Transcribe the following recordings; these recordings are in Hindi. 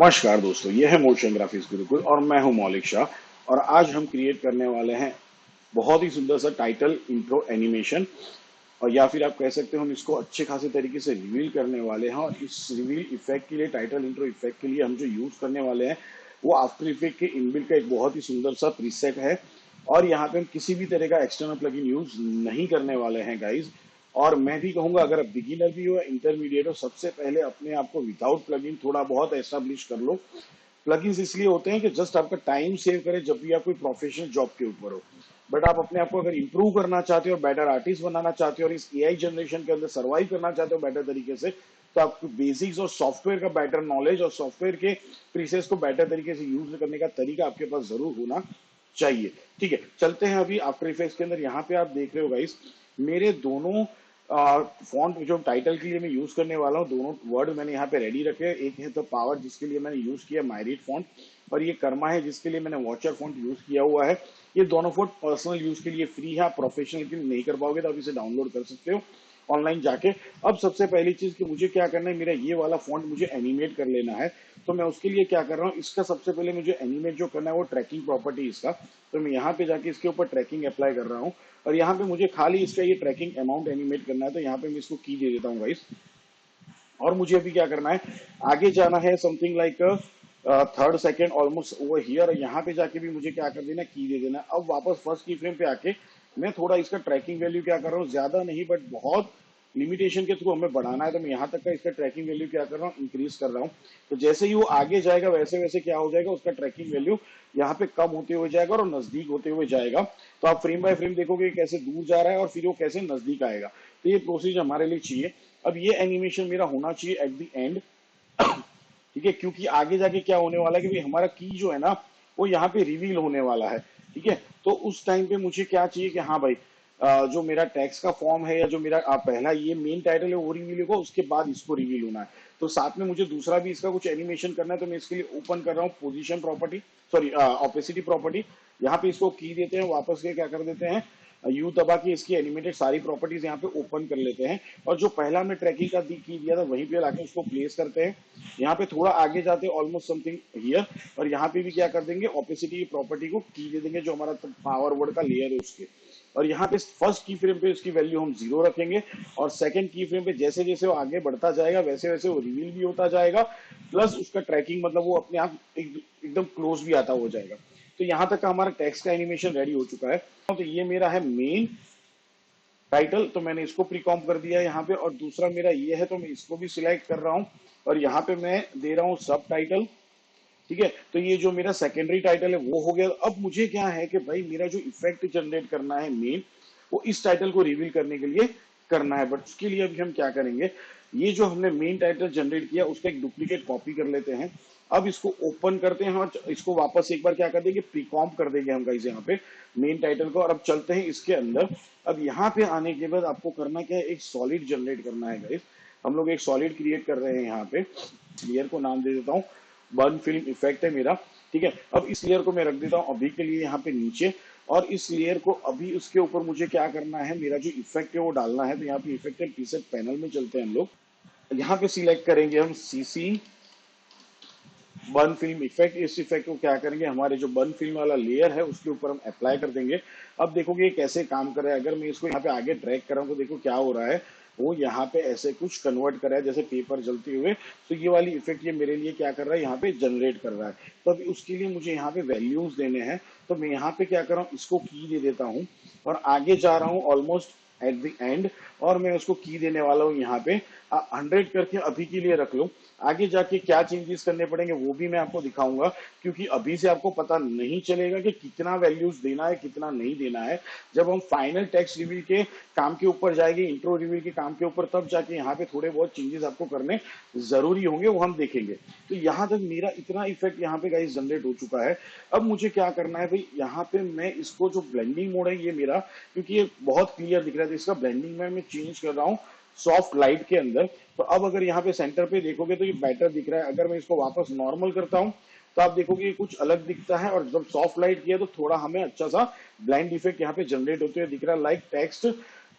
नमस्कार दोस्तों, ये है मोशन ग्राफिक्स गुरुकुल और मैं हूं मौलिक शाह। और आज हम क्रिएट करने वाले हैं बहुत ही सुंदर सा टाइटल इंट्रो एनिमेशन। और या फिर आप कह सकते हो हम इसको अच्छे खासे तरीके से रिवील करने वाले हैं। और इस रिवील इफेक्ट के लिए, टाइटल इंट्रो इफेक्ट के लिए हम जो यूज करने वाले हैं वो आफ्टर इफेक्ट के इनबिल्ट का एक बहुत ही सुंदर सा प्रीसेट है। और यहाँ पे हम किसी भी तरह का एक्सटर्नल प्लगइन यूज नहीं करने वाले हैं गाइज। और मैं भी कहूंगा अगर आप बिगिनर भी हो या इंटरमीडिएट हो, सबसे पहले अपने आप को विदाउट प्लगइन थोड़ा बहुत एस्टेब्लिश कर लो। प्लगइन्स इसलिए होते हैं कि जस्ट आपका टाइम सेव करे जब भी आप कोई प्रोफेशनल जॉब के ऊपर हो। बट आप अपने आप को अगर इंप्रूव करना चाहते हो, बेटर आर्टिस्ट बनाना चाहते हो और इस एआई जनरेशन के अंदर सर्वाइव करना चाहते हो बेटर तरीके से, तो आपको बेसिक्स और सॉफ्टवेयर का बेटर नॉलेज और सॉफ्टवेयर के प्रीसेस को बेटर तरीके से यूज करने का तरीका आपके पास जरूर होना चाहिए। ठीक है, चलते हैं अभी आफ्टर इफेक्ट्स के अंदर। यहाँ पे आप देख रहे हो गाइस, मेरे दोनों फॉन्ट जो टाइटल के लिए मैं यूज करने वाला हूँ, दोनों वर्ड मैंने यहाँ पे रेडी रखे हैं। एक है द पावर जिसके लिए मैंने यूज किया माइरीट फॉन्ट, और ये कर्मा है जिसके लिए मैंने वॉचर फॉन्ट यूज किया हुआ है। ये दोनों फॉन्ट पर्सनल यूज के लिए फ्री है, आप प्रोफेशनल के लिए नहीं कर पाओगे तो आप इसे डाउनलोड कर सकते हो ऑनलाइन जाके। अब सबसे पहली चीज कि मुझे क्या करना है, मेरा ये वाला फॉन्ट मुझे एनिमेट कर लेना है। तो मैं उसके लिए क्या कर रहा हूँ, इसका सबसे पहले मुझे एनिमेट जो करना है वो ट्रैकिंग प्रॉपर्टी इसका। तो मैं यहाँ पे जाके इसके ऊपर ट्रैकिंग अप्लाई कर रहा हूँ। और यहाँ पे मुझे खाली इसका ये ट्रैकिंग अमाउंट एनिमेट करना है। तो यहाँ पे मैं इसको की दे देता हूँ गाइस। और मुझे अभी क्या करना है, आगे जाना है something like third second almost over here. यहाँ पे जाके भी मुझे क्या कर देना, की दे देना। अब वापस फर्स्ट की फ्रेम पे आके मैं थोड़ा इसका ट्रैकिंग वैल्यू क्या कर रहा हूँ, ज्यादा नहीं बट बहुत लिमिटेशन के थ्रू हमें बढ़ाना है। तो मैं यहाँ तक का इसका ट्रैकिंग वैल्यू क्या कर रहा हूँ, इंक्रीज कर रहा हूँ। तो जैसे ही वो आगे जाएगा वैसे वैसे क्या हो जाएगा, उसका ट्रैकिंग वैल्यू यहाँ पे कम होते हुए जाएगा और नजदीक होते हुए जाएगा। तो आप फ्रेम बाय फ्रेम देखोगे कैसे दूर जा रहा है और फिर वो कैसे नजदीक आएगा। तो ये प्रोसेस हमारे लिए चाहिए। अब ये एनिमेशन मेरा होना चाहिए एट द एंड। ठीक है, क्योंकि आगे जाके क्या होने वाला है कि भाई हमारा की जो है ना वो यहाँ पे रिवील होने वाला है। ठीक है, तो उस टाइम पे मुझे क्या चाहिए कि हाँ भाई, जो मेरा टैक्स का फॉर्म है या जो मेरा पहला ये मेन टाइटल है वो रिवील होगा, उसके बाद इसको रिवील होना है। तो साथ में मुझे दूसरा भी इसका कुछ एनिमेशन करना है। तो मैं इसके लिए ओपन कर रहा हूँ position property, sorry opacity property. यहाँ पे इसको की देते हैं, वापस के क्या कर देते हैं, यू दबा के इसकी एनिमेटेड सारी प्रॉपर्टीज यहाँ पे ओपन कर लेते हैं। और जो पहला हमने ट्रैकिंग का की दिया था वहीं पे लाके उसको प्लेस करते हैं। यहाँ पे थोड़ा आगे जाते हैं ऑलमोस्ट समथिंग हियर, और यहाँ पे भी क्या कर देंगे, ऑपेसिटी प्रॉपर्टी को की दे देंगे जो हमारा पावर वर्ड का लेयर है उसके। और यहाँ पे फर्स्ट की फ्रेम पे उसकी वैल्यू हम 0 रखेंगे, और सेकंड की फ्रेम पे जैसे जैसे वो आगे बढ़ता जाएगा वैसे वैसे वो रिवील भी होता जाएगा, प्लस उसका ट्रैकिंग मतलब वो अपने आप एकदम क्लोज भी आता हो जाएगा। तो यहाँ तक का हमारा टेक्स्ट का एनिमेशन रेडी हो चुका है। तो ये मेरा है मेन टाइटल, तो मैंने इसको प्रीकॉम कर दिया है यहाँ पे। और दूसरा मेरा ये है तो मैं इसको भी सिलेक्ट कर रहा हूँ, और यहाँ पे मैं दे रहा हूँ सब टाइटल। ठीक है, तो ये जो मेरा सेकेंडरी टाइटल है वो हो गया। अब मुझे क्या है कि भाई मेरा जो इफेक्ट जनरेट करना है मेन, वो इस टाइटल को रिवील करने के लिए करना है। बट उसके लिए अभी हम क्या करेंगे, ये जो हमने मेन टाइटल जनरेट किया उसका एक डुप्लीकेट कॉपी कर लेते हैं। अब इसको ओपन करते हैं और इसको वापस एक बार क्या कर देंगे, प्रीकॉम्प कर देंगे हम गाइस यहाँ पे मेन टाइटल को। और अब चलते हैं इसके अंदर। अब यहाँ पे आने के बाद आपको करना क्या है, एक सॉलिड जनरेट करना है गाइस। हम लोग एक सॉलिड क्रिएट कर रहे हैं यहाँ पे। लेयर को नाम दे देता हूँ बर्न फिल्म इफेक्ट है मेरा। ठीक है, अब इस लेयर को मैं रख देता हूँ अभी के लिए यहाँ पे नीचे। और इस लेयर को अभी उसके ऊपर मुझे क्या करना है, मेरा जो इफेक्ट है वो डालना है। तो यहाँ पे इफेक्ट एंड प्रीसेट पैनल में चलते हैं हम लोग। यहाँ पे सिलेक्ट करेंगे हम सीसी बर्न फिल्म इफेक्ट। इस इफेक्ट को क्या करेंगे, हमारे जो बर्न फिल्म वाला लेयर है उसके ऊपर हम अप्लाई कर देंगे। अब देखोगे ये कैसे काम कर रहा है। अगर मैं इसको यहाँ पे आगे ड्रैग कर रहा हूँ तो देखो क्या हो रहा है, वो यहाँ पे ऐसे कुछ कन्वर्ट कर रहा है जैसे पेपर जलते हुए। तो ये वाली इफेक्ट ये मेरे लिए क्या कर रहा है, यहाँ पे जनरेट कर रहा है। तो अभी उसके लिए मुझे यहाँ पे वैल्यूज देने हैं। तो मैं यहाँ पे क्या कर रहा हूँ, इसको की दे देता हूँ और आगे जा रहा हूँ ऑलमोस्ट एट द एंड। और मैं उसको की देने वाला हूँ यहाँ पे 100 करके अभी के लिए रख लो। आगे जाके क्या चेंजेस करने पड़ेंगे वो भी मैं आपको दिखाऊंगा, क्योंकि अभी से आपको पता नहीं चलेगा कि कितना वैल्यूज देना है कितना नहीं देना है। जब हम फाइनल टेक्स्ट रिवील के काम के ऊपर जाएंगे, इंट्रो रिवील के काम के ऊपर, तब जाके यहाँ पे थोड़े बहुत चेंजेस आपको करने जरूरी होंगे, वो हम देखेंगे। तो यहाँ तक मेरा इतना इफेक्ट यहाँ पे गाइस जनरेट हो चुका है। अब मुझे क्या करना है भाई, यहाँ पे मैं इसको जो ब्लेंडिंग मोड है ये मेरा, क्योंकि ये बहुत क्लियर दिख रहा है तो इसका ब्लेंडिंग में मैं चेंज कर रहा हूँ सॉफ्ट लाइट के अंदर। तो अब अगर यहाँ पे सेंटर पे देखोगे तो ये बेटर दिख रहा है। अगर मैं इसको वापस नॉर्मल करता हूँ तो आप देखोगे ये कुछ अलग दिखता है। और जब सॉफ्ट लाइट किया तो थोड़ा हमें अच्छा सा ब्लाइंड इफेक्ट यहाँ पे जनरेट होते हुए दिख रहा है, लाइक टेक्स्ट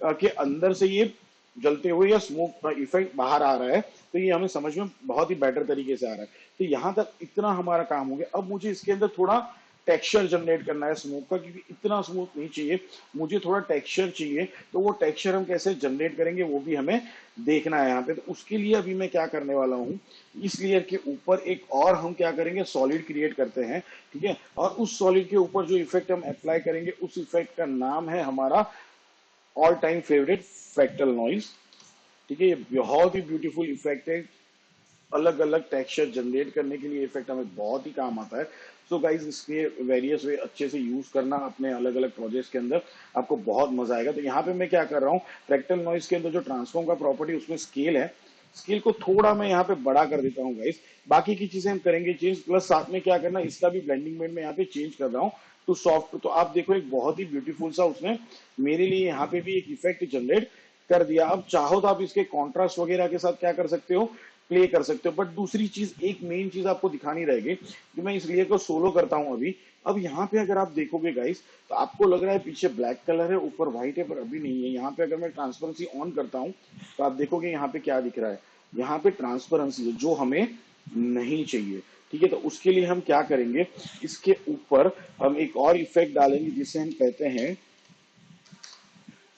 के अंदर से ये जलते हुए या स्मोक का इफेक्ट बाहर आ रहा है, तो ये हमें समझ में बहुत ही बेटर तरीके से आ रहा है। तो यहाँ तक इतना हमारा काम हो गया। अब मुझे इसके अंदर थोड़ा टेक्सचर जनरेट करना है स्मोक का, क्योंकि इतना स्मूथ नहीं चाहिए, मुझे थोड़ा टेक्सचर चाहिए। तो वो टेक्सचर हम कैसे जनरेट करेंगे वो भी हमें देखना है यहाँ पे। तो उसके लिए अभी मैं क्या करने वाला हूँ, इस लेयर के ऊपर एक और हम क्या करेंगे, सॉलिड क्रिएट करते हैं, ठीक है। और उस सॉलिड के ऊपर जो इफेक्ट हम अप्लाई करेंगे, उस इफेक्ट का नाम है हमारा all time favourite fractal noise, ठीक है। ये बहुत ही ब्यूटीफुल इफेक्ट है, अलग अलग टेक्सचर जनरेट करने के लिए इफेक्ट हमें बहुत ही काम आता है। सो गाइज इसके वेरियस वे अच्छे से यूज करना अपने अलग अलग प्रोजेक्ट्स के अंदर, आपको बहुत मजा आएगा। तो यहाँ पे मैं क्या कर रहा हूँ, फ्रैक्टल नॉइज के अंदर जो ट्रांसफॉर्म का प्रॉपर्टी उसमें स्केल है, स्केल को थोड़ा मैं यहाँ पे बड़ा कर देता हूँ गाइज। बाकी की चीजें हम करेंगे चेंज, प्लस साथ में क्या करना, इसका भी ब्लेंडिंग मोड में यहाँ पे चेंज कर रहा हूँ टू सॉफ्ट। तो आप देखो एक बहुत ही ब्यूटीफुल सा उसने मेरे लिए यहाँ पे भी एक इफेक्ट जनरेट कर दिया। अब चाहो तो आप इसके कॉन्ट्रास्ट वगैरह के साथ क्या कर सकते हो, प्ले कर सकते हो। बट दूसरी चीज, एक मेन चीज आपको दिखानी रहेगी, कि मैं इसलिए को सोलो करता हूं अभी। अब यहाँ पे अगर आप देखोगे गाइस, तो आपको लग रहा है पीछे ब्लैक कलर है, ऊपर व्हाइट है, पर अभी नहीं है। यहाँ पे अगर मैं ट्रांसपेरेंसी ऑन करता हूँ, तो आप देखोगे यहाँ पे क्या दिख रहा है, यहाँ पे ट्रांसपेरेंसी है, जो हमें नहीं चाहिए, ठीक है। तो उसके लिए हम क्या करेंगे, इसके ऊपर हम एक और इफेक्ट डालेंगे जिसे हम कहते हैं,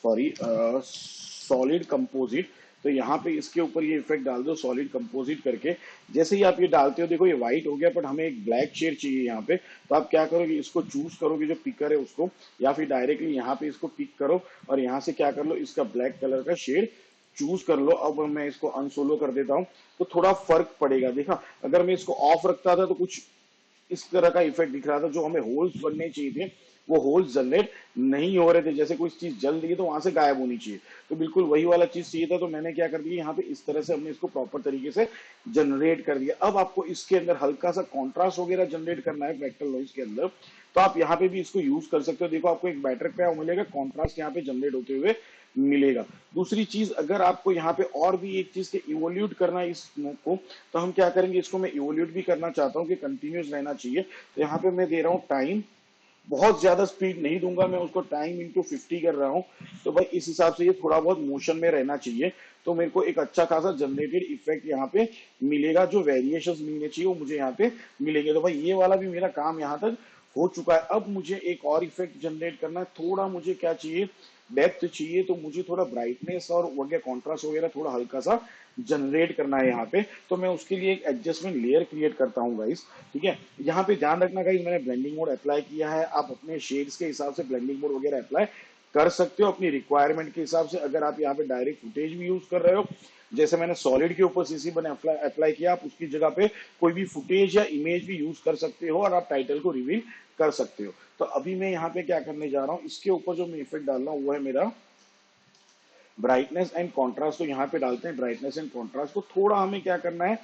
सॉरी, सॉलिड कंपोजिट। तो यहाँ पे इसके ऊपर ये इफेक्ट डाल दो सॉलिड कंपोजिट करके। जैसे ही आप ये डालते हो, देखो ये व्हाइट हो गया, बट हमें एक ब्लैक शेड चाहिए यहाँ पे। तो आप क्या करोगे, इसको चूज करोगे जो पिकर है उसको, या फिर डायरेक्टली यहाँ पे इसको पिक करो और यहाँ से क्या कर लो, इसका ब्लैक कलर का शेड चूज कर लो। अब मैं इसको अनसोलो कर देता हूँ, तो थोड़ा फर्क पड़ेगा। देखा, अगर मैं इसको ऑफ रखता था तो कुछ इस तरह का इफेक्ट दिख रहा था, जो हमें होल्स बनने चाहिए थे वो होल्स जनरेट नहीं हो रहे थे। जैसे कोई चीज जल रही है तो वहां से गायब होनी चाहिए, तो बिल्कुल वही वाला चीज चाहिए था। तो मैंने क्या कर दिया, यहाँ पे इस तरह से हमने इसको प्रॉपर तरीके से जनरेट कर दिया। अब आपको इसके अंदर हल्का सा कॉन्ट्रास्ट वगैरह जनरेट करना है फ्रैक्टल नॉइज के अंदर, तो आप यहाँ पे भी इसको यूज कर सकते हो। देखो आपको एक बैटर क्या मिलेगा, कॉन्ट्रास्ट यहाँ पे जनरेट होते हुए मिलेगा। दूसरी चीज, अगर आपको यहाँ पे और भी एक चीज के इवोल्यूट करना है इस स्मोक को, तो हम क्या करेंगे, इसको मैं इवोल्यूट भी करना चाहता हूँ कि कंटिन्यूस रहना चाहिए। तो यहाँ पे मैं दे रहा हूँ टाइम, बहुत ज्यादा स्पीड नहीं दूंगा मैं उसको, टाइम इंटू 50 कर रहा हूँ। तो भाई इस हिसाब से ये थोड़ा बहुत मोशन में रहना चाहिए, तो मेरे को एक अच्छा खासा जनरेटेड इफेक्ट यहाँ पे मिलेगा। जो वेरिएशंस मिलने चाहिए वो मुझे यहाँ पे मिलेंगे। तो भाई ये वाला भी मेरा काम यहाँ तक हो चुका है। अब मुझे एक और इफेक्ट जनरेट करना है, थोड़ा मुझे क्या चाहिए, डेप्थ चाहिए। तो मुझे थोड़ा ब्राइटनेस और वगैरह कॉन्ट्रास्ट वगैरह थोड़ा हल्का सा जनरेट करना है यहाँ पे। तो मैं उसके लिए एक एडजस्टमेंट लेयर क्रिएट करता हूँ गाइस, ठीक है। यहाँ पे ध्यान रखना गाइस, मैंने ब्लेंडिंग मोड अप्लाई किया है। आप अपने शेड्स के हिसाब से ब्लेंडिंग मोड वगैरह अप्लाई कर सकते हो अपनी रिक्वायरमेंट के हिसाब से। अगर आप यहाँ पे डायरेक्ट फुटेज भी यूज कर रहे हो, जैसे मैंने सॉलिड के ऊपर सीसी बने अप्लाई किया, आप उसकी जगह पे कोई भी फुटेज या इमेज भी यूज कर सकते हो और आप टाइटल को रिवील कर सकते हो। तो अभी मैं यहाँ पे क्या करने जा रहा हूँ, इसके ऊपर जो मैं इफेक्ट डाल रहा हूँ वो है मेरा ब्राइटनेस एंड कॉन्ट्रास्ट। तो यहाँ पे डालते हैं ब्राइटनेस एंड कॉन्ट्रास्ट। तो थोड़ा हमें क्या करना है,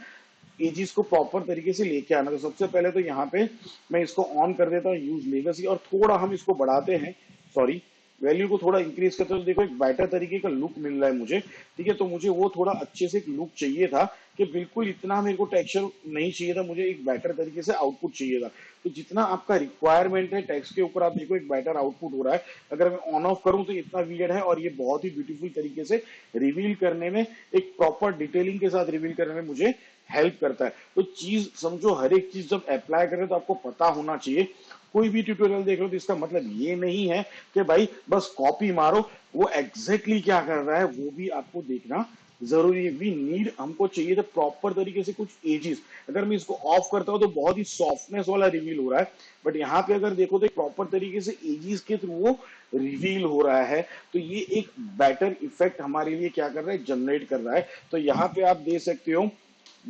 एजिस को प्रॉपर तरीके से लेके आना। तो सबसे पहले तो यहाँ पे मैं इसको ऑन कर देता हूँ, यूज लेगेसी, और थोड़ा हम इसको बढ़ाते हैं, सॉरी, वैल्यू को थोड़ा इंक्रीज करते हैं। तो देखो एक बेटर तरीके का लुक मिल रहा है मुझे, ठीक है। तो मुझे वो थोड़ा अच्छे से एक लुक चाहिए था, कि बिल्कुल इतना मेरे को टेक्सचर नहीं चाहिए था, मुझे एक बेटर तरीके से आउटपुट चाहिए था। तो जितना आपका रिक्वायरमेंट है टेक्स्ट के ऊपर, आप देखो एक बेटर आउटपुट हो रहा है। अगर मैं ऑन ऑफ करूं तो इतना वियर्ड है, और ये बहुत ही ब्यूटीफुल तरीके से रिवील करने में, एक प्रॉपर डिटेलिंग के साथ रिवील करने में मुझे हेल्प करता है। तो चीज समझो, हर एक चीज जब अप्लाई करें तो आपको पता होना चाहिए। कोई भी ट्यूटोरियल देख लो तो इसका मतलब ये नहीं है कि भाई बस कॉपी मारो, वो एग्जैक्टली क्या कर रहा है वो भी आपको देखना जरूरी है। वी नीड, हमको चाहिए था प्रॉपर तरीके से कुछ एजेस। अगर मैं इसको ऑफ करता हूं तो बहुत ही सॉफ्टनेस वाला रिवील हो रहा है, बट यहाँ पे अगर देखो तो प्रॉपर तरीके से एजेस के थ्रू वो रिवील हो रहा है। तो ये एक बेटर इफेक्ट हमारे लिए क्या कर रहा है, जनरेट कर रहा है। तो यहाँ पे आप दे सकते हो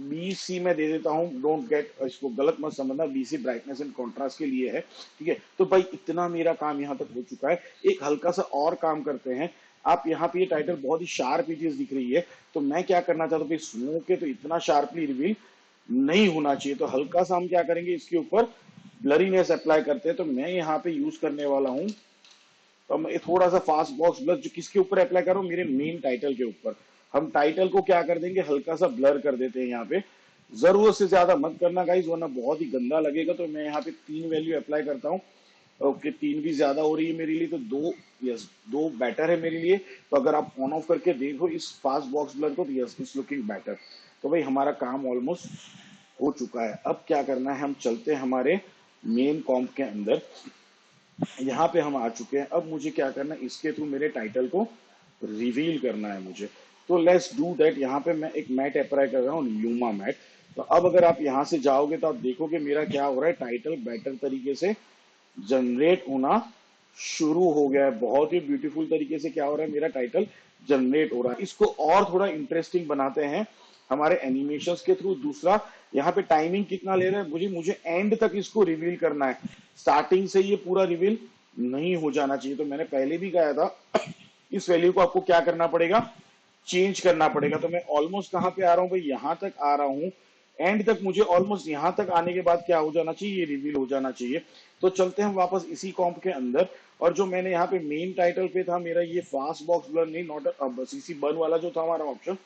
BC में दे देता हूं, डोंट गेट, इसको गलत मत समझना, BC ब्राइटनेस एंड कॉन्ट्रास्ट के लिए है, ठीक है। तो भाई इतना मेरा काम यहां तक हो चुका है। एक हल्का सा और काम करते हैं। आप यहाँ पे ये टाइटल बहुत ही शार्प एजेस दिख रही है, तो मैं क्या करना चाहता हूँ, स्मोक है तो इतना शार्पली रिवील नहीं होना चाहिए। तो हल्का सा हम क्या करेंगे, इसके ऊपर ब्लरीनेस अप्लाई करते हैं। तो मैं यहाँ पे यूज करने वाला हूँ, तो मैं थोड़ा सा फास्ट बॉक्स ब्लर, जो किसके ऊपर अप्लाई कर रहा हूँ, मेरे मेन टाइटल के ऊपर। हम टाइटल को क्या कर देंगे, हल्का सा ब्लर कर देते हैं यहाँ पे। जरूरत से ज्यादा मत करना गाइस, वरना बहुत ही गंदा लगेगा। तो मैं यहाँ पे 3 वैल्यू अप्लाई करता हूँ, ओके, 3 भी ज्यादा हो रही है मेरे लिए, तो 2, यस 2 बेटर है मेरे लिए। तो अगर आप ऑन ऑफ करके देखो इस फास्ट बॉक्स ब्लर को, तो यस इट्स लुकिंग बेटर। तो भाई हमारा काम ऑलमोस्ट हो चुका है। अब क्या करना है, हम चलते हैं हमारे मेन कॉम्प के अंदर। यहाँ पे हम आ चुके हैं। अब मुझे क्या करना है, इसके थ्रू मेरे टाइटल को रिवील करना है मुझे। तो लेट्स डू दैट। यहाँ पे मैं एक मैट अप्लाई कर रहा हूँ, ल्यूमा मैट। तो अब अगर आप यहाँ से जाओगे तो आप देखोगे मेरा क्या हो रहा है, टाइटल बेटर तरीके से जनरेट होना शुरू हो गया है। बहुत ही ब्यूटीफुल तरीके से क्या हो रहा है, मेरा टाइटल जनरेट हो रहा है। इसको और थोड़ा इंटरेस्टिंग बनाते हैं हमारे एनिमेशंस के थ्रू। दूसरा, यहाँ पे टाइमिंग कितना ले रहा है, मुझे एंड तक इसको रिवील करना है। स्टार्टिंग से ये पूरा रिवील नहीं हो जाना चाहिए। तो मैंने पहले भी कहा था इस वैल्यू को आपको क्या करना पड़ेगा, चेंज करना पड़ेगा। तो मैं ऑलमोस्ट कहाँ पे आ रहा हूँ भाई, यहाँ तक आ रहा हूँ। एंड तक मुझे ऑलमोस्ट यहाँ तक आने के बाद क्या हो जाना चाहिए, ये रिवील हो जाना चाहिए। तो चलते हैं वापस इसी कॉम्प के अंदर। और जो मैंने यहाँ पे मेन टाइटल पे था मेरा ये फास्ट बॉक्स ब्लर नहीं, नॉट सीसी बर्न वाला जो था हमारा ऑप्शन,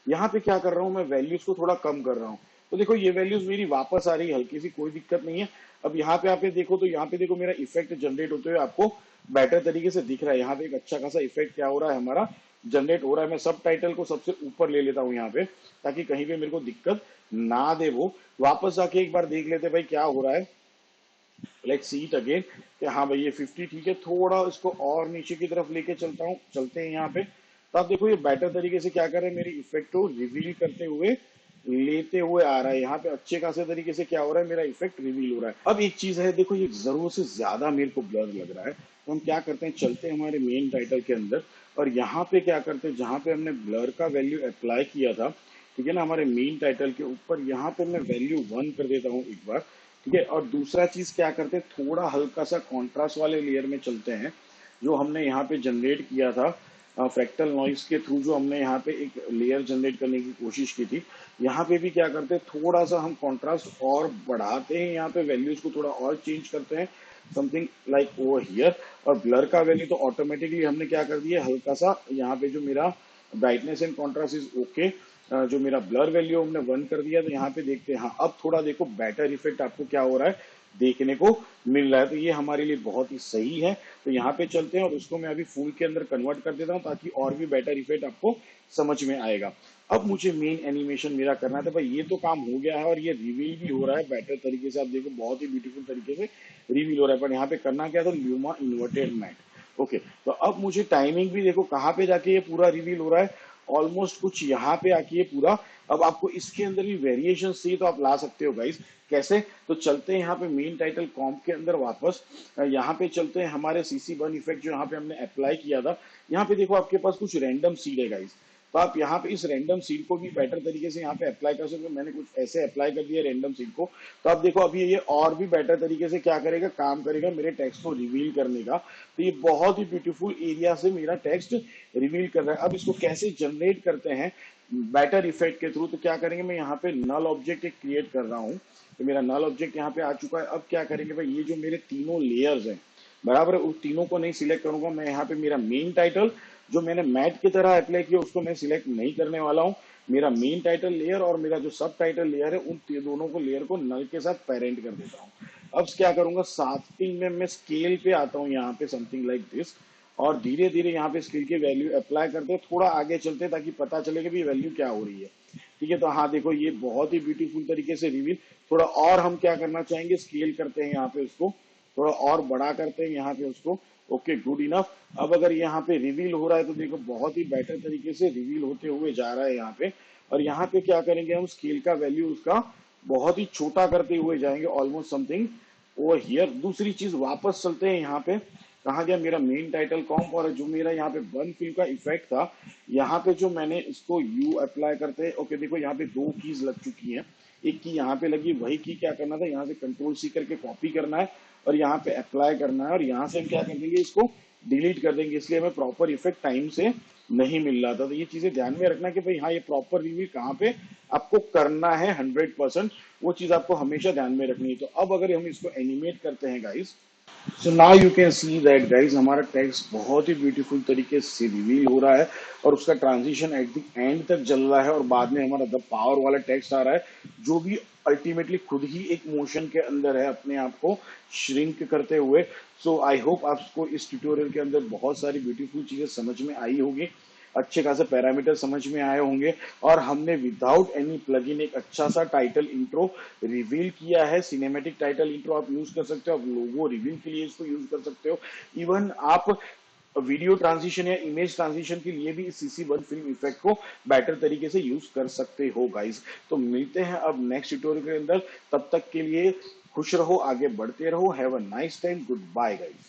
यहाँ पे क्या कर रहा हूँ मैं, वैल्यूज को थोड़ा कम कर रहा हूँ। तो देखो ये वैल्यूज मेरी वापस आ रही है हल्की सी, कोई दिक्कत नहीं है। अब यहाँ पे आप देखो तो यहाँ पे देखो मेरा इफेक्ट जनरेट होते हुए आपको बेटर तरीके से दिख रहा है। यहाँ पे एक अच्छा खासा इफेक्ट क्या हो रहा है हमारा, जनरेट हो रहा है। मैं सब टाइटल को सबसे ऊपर ले लेता हूँ यहाँ पे, ताकि कहीं पे मेरे को दिक्कत ना दे। वो वापस जाके एक बार देख लेते भाई क्या हो रहा है। लेट्स सी इट अगेन कि हाँ भाई ये 50 ठीक है। थोड़ा इसको और नीचे की तरफ लेके चलते हैं यहाँ पे। तो आप देखो ये बेटर तरीके से क्या कर रहे हैं, मेरी इफेक्ट को रिवील करते हुए लेते हुए आ रहा है। यहाँ पे अच्छे खासे तरीके से क्या हो रहा है, मेरा इफेक्ट रिवील हो रहा है। अब एक चीज है, देखो ये जरूरत से ज्यादा मेरे को ब्लर लग रहा है। तो हम क्या करते हैं, चलते हैं हमारे मेन टाइटल के अंदर और यहाँ पे क्या करते हैं, जहाँ पे हमने ब्लर का वैल्यू अप्लाई किया था, ठीक है ना, हमारे मेन टाइटल के ऊपर यहाँ पे मैं वैल्यू 1 कर देता हूँ एक बार, ठीक है। और दूसरा चीज क्या करते हैं, थोड़ा हल्का सा कॉन्ट्रास्ट वाले लेयर में चलते हैं जो हमने यहाँ पे जनरेट किया था फ्रैक्टल नॉइस के थ्रू। जो हमने यहाँ पे एक लेयर जनरेट करने की कोशिश की थी, यहाँ पे भी क्या करते हैं, थोड़ा सा हम कॉन्ट्रास्ट और बढ़ाते हैं। यहाँ पे वैल्यूज को थोड़ा और चेंज करते हैं, समथिंग लाइक ओवर हियर। और ब्लर का वैल्यू तो ऑटोमेटिकली हमने क्या कर दिया, हल्का सा यहाँ पे जो मेरा brightness and contrast is okay, जो मेरा ब्लर वैल्यू हमने 1 कर दिया। तो यहाँ पे देखते हैं, हाँ अब थोड़ा देखो बेटर इफेक्ट आपको क्या हो रहा है, देखने को मिल रहा है। तो ये हमारे लिए बहुत ही सही है। तो यहाँ पे चलते हैं और उसको मैं अभी फुल के अंदर कन्वर्ट कर देता हूँ, ताकि और भी बेटर इफेक्ट आपको समझ में आएगा। अब मुझे मेन एनिमेशन मेरा करना था भाई, ये तो काम हो गया है और ये रिवील भी हो रहा है बेटर तरीके से। आप देखो बहुत ही ब्यूटीफुल तरीके से रिवील हो रहा है। पर यहाँ पे करना क्या था, ल्यूमा इन्वर्टेड मैट। ओके, तो अब मुझे टाइमिंग भी देखो कहाँ पे जाके ये पूरा रिवील हो रहा है, ऑलमोस्ट कुछ यहाँ पे आके ये पूरा। अब आपको इसके अंदर भी वेरिएशन चाहिए तो आप ला सकते हो गाइस। कैसे, तो चलते हैं यहाँ पे मेन टाइटल कॉम्प के अंदर वापस। यहाँ पे चलते हैं हमारे सीसी बर्न इफेक्ट जो यहाँ पे हमने अप्लाई किया था। यहाँ पे देखो आपके पास कुछ रैंडम सीड है गाइस। तो आप यहाँ पे इस रैंडम सीड को भी बेटर तरीके से यहाँ पे अप्लाई कर सकते हो। मैंने कुछ ऐसे अप्लाई कर दिया रैंडम सीड को। तो आप देखो अभी ये और भी बेटर तरीके से क्या करेगा, काम करेगा मेरे टेक्स्ट को रिवील करने का। तो ये बहुत ही ब्यूटीफुल एरिया से मेरा टेक्स्ट रिवील कर रहा है। अब इसको कैसे जनरेट करते हैं बेटर इफेक्ट के थ्रू, तो क्या करेंगे, मैं यहाँ पे नल ऑब्जेक्ट एक क्रिएट कर रहा हूँ। तो मेरा नल ऑब्जेक्ट यहाँ पे आ चुका है। अब क्या करेंगे भाई, ये जो मेरे तीनों लेयर्स हैं बराबर है, उस तीनों को नहीं सिलेक्ट करूंगा मैं। यहाँ पे मेरा मेन टाइटल जो मैंने मैट की तरह अप्लाई किया उसको मैं सिलेक्ट नहीं करने वाला हूँ। मेरा मेन टाइटल लेयर और मेरा जो सब टाइटल लेयर है, उन दोनों को लेयर को नल के साथ पेरेंट कर देता हूँ। अब क्या करूंगा, स्टार्टिंग में मैं स्केल पे आता हूँ यहाँ पे समथिंग लाइक दिस, और धीरे धीरे यहाँ पे स्केल की वैल्यू अप्लाई करते हैं। थोड़ा आगे चलते हैं ताकि पता चले कि वैल्यू क्या हो रही है, ठीक है। तो हाँ देखो ये बहुत ही ब्यूटीफुल तरीके से रिवील। थोड़ा और हम क्या करना चाहेंगे, स्केल करते हैं यहाँ पे उसको, थोड़ा और बड़ा करते हैं यहाँ पे उसको। Okay, good enough. अब अगर यहाँ पे रिवील हो रहा है तो देखो बहुत ही बेटर तरीके से रिवील होते हुए जा रहा है यहाँ पे। और यहाँ पे क्या करेंगे, हम स्केल का वैल्यू उसका बहुत ही छोटा करते हुए जाएंगे, ऑलमोस्ट समथिंग ओवर हियर। दूसरी चीज वापस चलते हैं यहाँ पे, कहा गया मेरा मेन टाइटल कॉम्प, और जो मेरा यहाँ पे वन फिल का इफेक्ट था, यहाँ पे जो मैंने इसको यू अप्लाई करते हैं। ओके देखो यहाँ पे 2 कीज लग चुकी हैं, एक की यहाँ पे लगी, वही की क्या करना था, यहाँ से कंट्रोल सी करके कॉपी करना है और यहाँ पे अप्लाई करना है। और यहाँ से हम क्या कर देंगे, इसको डिलीट कर देंगे, इसलिए हमें प्रॉपर इफेक्ट टाइम से नहीं मिल रहा था। तो ये चीजें ध्यान में रखना कि भाई हाँ ये प्रॉपर रिव्यू कहाँ पे आपको करना है 100%, वो चीज आपको हमेशा ध्यान में रखनी है। तो अब अगर हम इसको एनिमेट करते हैं guys, so now you can see that guys हमारा टेक्स्ट बहुत ही ब्यूटीफुल तरीके से रिवील हो रहा है और उसका ट्रांजिशन एट द एंड तक चल रहा है और बाद में हमारा द पावर वाला टेक्स्ट आ रहा है जो भी अल्टीमेटली खुद ही एक मोशन के अंदर है अपने आप को श्रिंक करते हुए। सो आई होप आपको इस ट्यूटोरियल के अंदर बहुत सारी ब्यूटीफुल चीजें समझ में आई होगी, अच्छे खासे पैरामीटर समझ में आए होंगे और हमने विदाउट एनी प्लगइन एक अच्छा सा टाइटल इंट्रो रिवील किया है। सिनेमैटिक टाइटल इंट्रो आप यूज कर सकते हो, आप लोगो रिवील के लिए इसको यूज कर सकते हो, इवन आप वीडियो ट्रांजिशन या इमेज ट्रांजिशन के लिए भी इस CC1 फिल्म इफेक्ट को बेटर तरीके से यूज कर सकते हो गाइस। तो मिलते हैं अब नेक्स्ट ट्यूटोरियल के अंदर, तब तक के लिए खुश रहो, आगे बढ़ते रहो, have a nice time, goodbye guys.